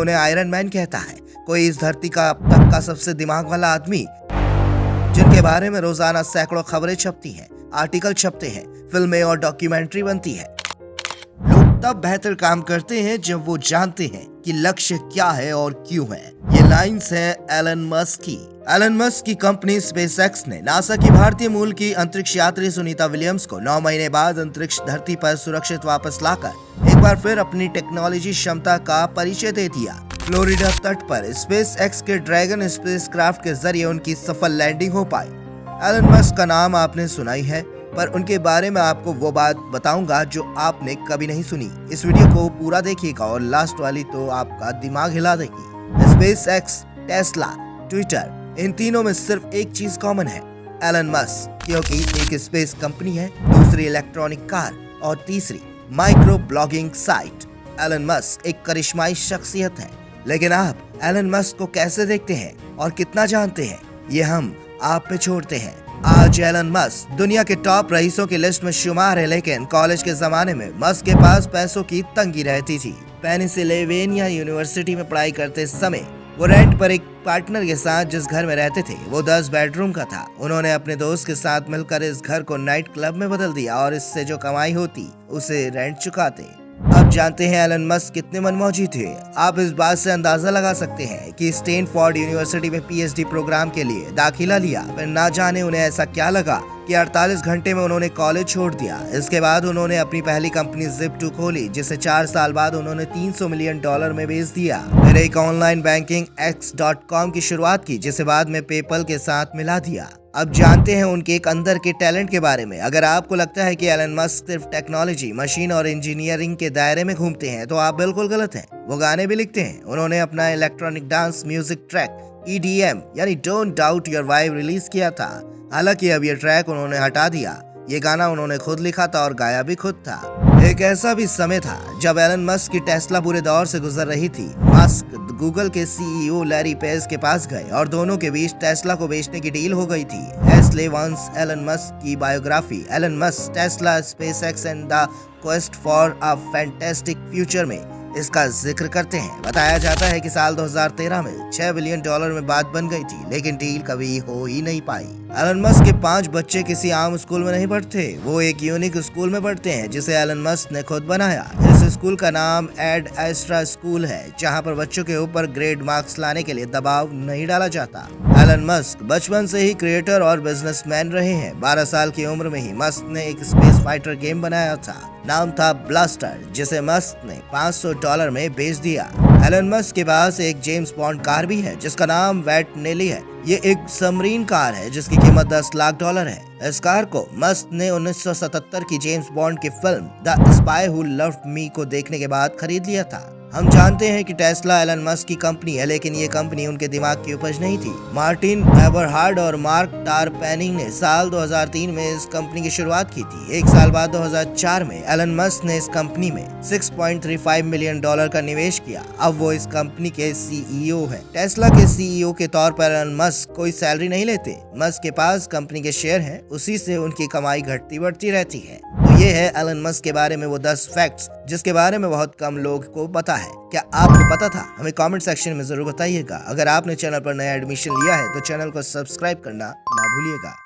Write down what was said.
उन्हें iron man कहता है। कोई इस धरती का अब तक का सबसे दिमाग वाला आदमी, जिनके बारे में रोजाना सैकड़ों खबरें छपती हैं, आर्टिकल छपते हैं, फिल्में और डॉक्यूमेंट्री बनती है। लोग तब बेहतर काम करते हैं जब वो जानते हैं कि लक्ष्य क्या है और क्यों है। ये लाइंस हैं एलन मस्क की। एलन मस्क की कंपनी स्पेसएक्स ने नासा की भारतीय मूल की अंतरिक्ष यात्री सुनीता विलियम्स को 9 महीने बाद अंतरिक्ष धरती पर सुरक्षित वापस लाकर एक बार फिर अपनी टेक्नोलॉजी क्षमता का परिचय दे दिया। फ्लोरिडा तट पर स्पेसएक्स के ड्रैगन स्पेसक्राफ्ट के जरिए उनकी सफल लैंडिंग हो पाई। एलन मस्क का नाम आपने सुना ही है, पर उनके बारे में आपको वो बात बताऊंगा जो आपने कभी नहीं सुनी। इस वीडियो को पूरा देखिएगा और लास्ट वाली तो आपका दिमाग हिला देगी। स्पेसएक्स, टेस्ला, ट्विटर, इन तीनों में सिर्फ एक चीज कॉमन है, एलन मस्क, क्योंकि एक स्पेस कंपनी है, दूसरी इलेक्ट्रॉनिक कार और तीसरी micro blogging site. Elon Musk एक करिश्माई शख्सियत है, लेकिन आप एलन मस्क को कैसे देखते हैं और कितना जानते हैं, ये हम आप पे छोड़ते हैं। आज एलन मस्क दुनिया के टॉप रईसों की लिस्ट में शुमार है, लेकिन कॉलेज के जमाने में मस्क के पास पैसों की तंगी रहती थी। पेनिसिल्वेनिया यूनिवर्सिटी में पढ़ाई करते समय वो रेंट पर एक पार्टनर के साथ जिस घर में रहते थे वो 10 बेडरूम का था। उन्होंने अपने दोस्त के साथ मिलकर इस घर को नाइट क्लब में बदल दिया और इससे जो कमाई होती उसे रेंट चुकाते। अब जानते हैं एलन मस्क कितने मनमौजी थे। आप इस बात से अंदाजा लगा सकते हैं कि स्टैनफोर्ड यूनिवर्सिटी में पीएचडी प्रोग्राम के लिए दाखिला लिया, फिर ना जाने उन्हें ऐसा क्या लगा कि 48 घंटे में उन्होंने कॉलेज छोड़ दिया। इसके बाद उन्होंने अपनी पहली कंपनी Zip2 खोली, जिसे 4 साल बाद उन्होंने $300 मिलियन में बेच दिया। फिर एक ऑनलाइन बैंकिंग X.com की शुरुआत की, जिसे बाद में पेपल के साथ मिला दिया। अब जानते हैं उनके एक अंदर के टैलेंट के बारे में। अगर आपको लगता है कि एलन मस्क सिर्फ टेक्नोलॉजी, मशीन और इंजीनियरिंग के दायरे में घूमते हैं तो आप बिल्कुल गलत हैं। वो गाने भी लिखते हैं। उन्होंने अपना electronic dance music track EDM यानी don't doubt your vibe release किया था। हालांकि अब ये ट्रैक उन्होंने हटा दिया। ये गाना उन्होंने खुद लिखा था और गाया भी खुद था। एक ऐसा भी समय था जब एलन मस्क की टेस्ला बुरे दौर से गुजर रही थी। मस्क गूगल के CEO लैरी पेज के पास गए और दोनों के बीच टेस्ला को बेचने की डील हो गई थी। एस्ले वंस एलन मस्क की biography Elon Musk, Tesla, SpaceX and the quest for a fantastic future में इसका जिक्र करते हैं। बताया जाता है कि साल 2013 में $6 बिलियन में बात बन गई थी, लेकिन डील कभी हो ही नहीं पाई। एलन मस्क के 5 बच्चे किसी आम स्कूल में नहीं पढ़ते, वो एक यूनिक स्कूल में पढ़ते हैं जिसे एलन मस्क ने खुद बनाया। इस स्कूल का नाम एड एस्ट्रा स्कूल है, जहां पर बच्चों के ऊपर ग्रेड मार्क्स लाने के लिए दबाव नहीं डाला जाता। एलन मस्क बचपन से ही क्रिएटर और बिजनेसमैन रहे हैं। 12 साल की उम्र में ही मस्क ने एक स्पेस फाइटर गेम बनाया था, नाम था ब्लास्टर, जिसे मस्क ने $500 में बेच दिया। एलन मस्क के पास एक जेम्स बॉन्ड कार भी है जिसका नाम वैट नेली है। ये एक सबमरीन कार है जिसकी कीमत $10 लाख है। इस कार को मस्क ने 1977 की जेम्स बॉन्ड की film the spy who loved me को देखने के बाद खरीद लिया था। हम जानते हैं कि टेस्ला एलन मस्क की कंपनी है, लेकिन ये कंपनी उनके दिमाग की उपज नहीं थी। मार्टिन एबरहार्ड और मार्क टारपेनिंग ने साल 2003 में इस कंपनी की शुरुआत की थी। एक साल बाद 2004 में एलन मस्क ने इस कंपनी में $6.35 मिलियन का निवेश किया। अब वो इस कंपनी के CEO है। टेस्ला के CEO के तौर पर एलन मस्क कोई सैलरी नहीं लेते। मस्क के पास कंपनी के शेयर हैं, उसी से उनकी कमाई घटती बढ़ती रहती है। तो ये है एलन मस्क के बारे में वो 10 फैक्ट्स जिसके बारे में बहुत कम लोग को पता है। क्या आपको पता था? हमें कमेंट सेक्शन में जरूर बताइएगा। अगर आपने चैनल पर नया एडमिशन लिया है तो चैनल को सब्सक्राइब करना ना भूलिएगा।